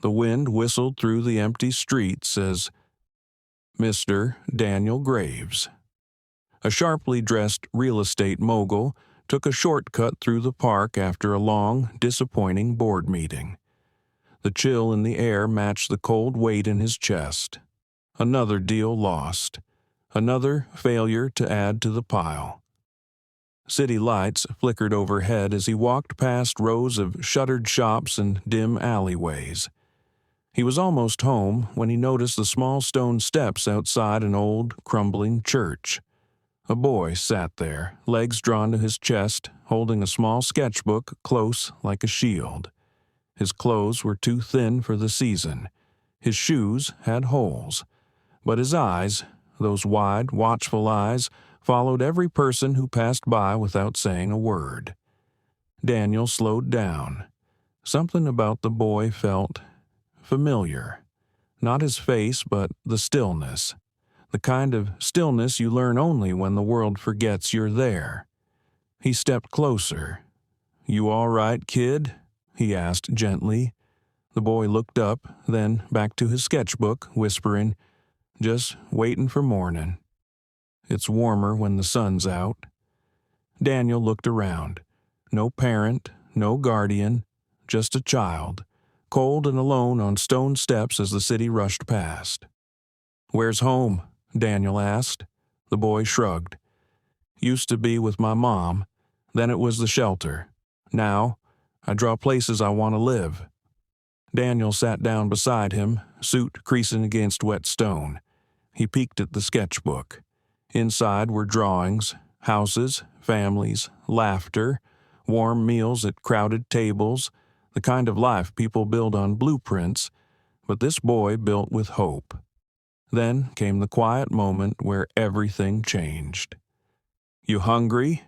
The wind whistled through the empty streets as Mr. Daniel Graves, a sharply dressed real estate mogul, took a shortcut through the park after a long, disappointing board meeting. The chill in the air matched the cold weight in his chest. Another deal lost. Another failure to add to the pile. City lights flickered overhead as he walked past rows of shuttered shops and dim alleyways. He was almost home when he noticed the small stone steps outside an old, crumbling church. A boy sat there, legs drawn to his chest, holding a small sketchbook close like a shield. His clothes were too thin for the season. His shoes had holes. But his eyes, those wide, watchful eyes, followed every person who passed by without saying a word. Daniel slowed down. Something about the boy felt familiar. Not his face, but the stillness. The kind of stillness you learn only when the world forgets you're there. He stepped closer. "You all right, kid?" he asked gently. The boy looked up, then back to his sketchbook, whispering, "Just waiting for morning. It's warmer when the sun's out." Daniel looked around. No parent, no guardian, just a child, cold and alone on stone steps as the city rushed past. "Where's home?" Daniel asked. The boy shrugged. "Used to be with my mom. Then it was the shelter. Now, I draw places I want to live." Daniel sat down beside him, suit creasing against wet stone. He peeked at the sketchbook. Inside were drawings, houses, families, laughter, warm meals at crowded tables, the kind of life people build on blueprints, but this boy built with hope. Then came the quiet moment where everything changed. "You hungry?"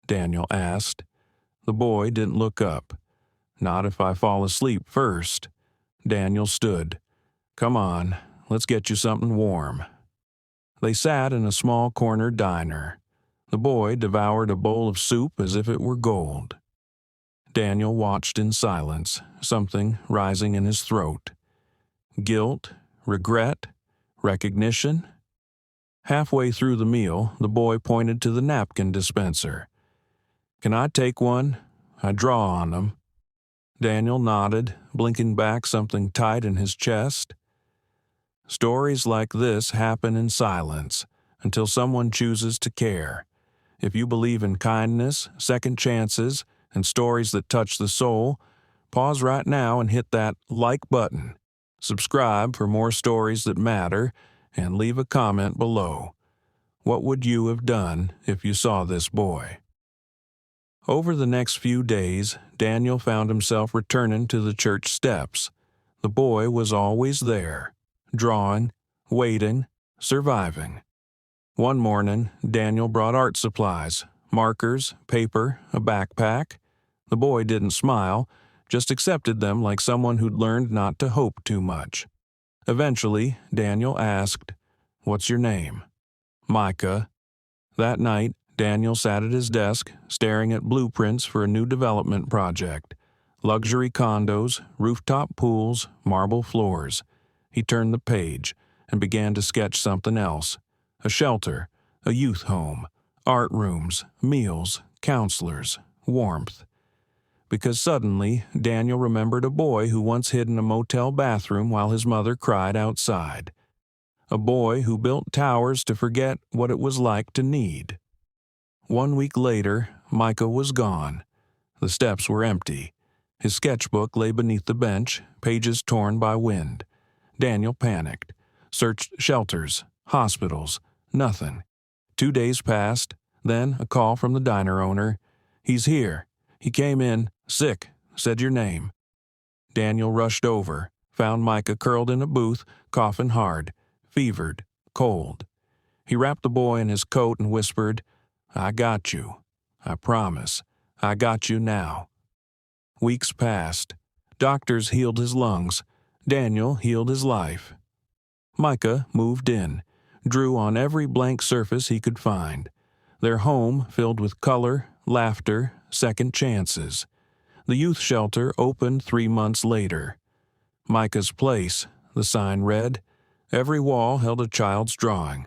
Daniel asked. The boy didn't look up. "Not if I fall asleep first." Daniel stood. "Come on, let's get you something warm." They sat in a small corner diner. The boy devoured a bowl of soup as if it were gold. Daniel watched in silence, something rising in his throat. Guilt, regret, recognition. Halfway through the meal, the boy pointed to the napkin dispenser. "Can I take one? I draw on them." Daniel nodded, blinking back something tight in his chest. Stories like this happen in silence, until someone chooses to care. If you believe in kindness, second chances, and stories that touch the soul, pause right now and hit that like button. Subscribe for more stories that matter, and leave a comment below. What would you have done if you saw this boy? Over the next few days, Daniel found himself returning to the church steps. The boy was always there, drawing, waiting, surviving. One morning, Daniel brought art supplies, markers, paper, a backpack. The boy didn't smile, just accepted them like someone who'd learned not to hope too much. Eventually, Daniel asked, "What's your name?" "Micah." That night, Daniel sat at his desk, staring at blueprints for a new development project. Luxury condos, rooftop pools, marble floors. He turned the page and began to sketch something else. A shelter, a youth home, art rooms, meals, counselors, warmth. Because suddenly, Daniel remembered a boy who once hid in a motel bathroom while his mother cried outside. A boy who built towers to forget what it was like to need. 1 week later, Micah was gone. The steps were empty. His sketchbook lay beneath the bench, pages torn by wind. Daniel panicked, searched shelters, hospitals, nothing. 2 days passed, then a call from the diner owner. "He's here. He came in, sick, said your name." Daniel rushed over, found Micah curled in a booth, coughing hard, fevered, cold. He wrapped the boy in his coat and whispered, "I got you. I promise. I got you now." Weeks passed. Doctors healed his lungs. Daniel healed his life. Micah moved in, drew on every blank surface he could find. Their home filled with color, laughter, second chances. The youth shelter opened 3 months later. Micah's place, the sign read. Every wall held a child's drawing,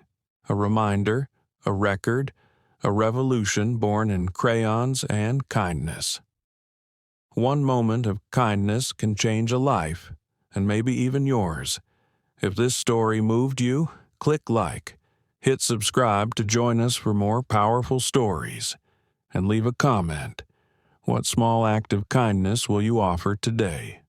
a reminder, a record, a revolution born in crayons and kindness. One moment of kindness can change a life, and maybe even yours. If this story moved you, click like, hit subscribe to join us for more powerful stories, and leave a comment. What small act of kindness will you offer today?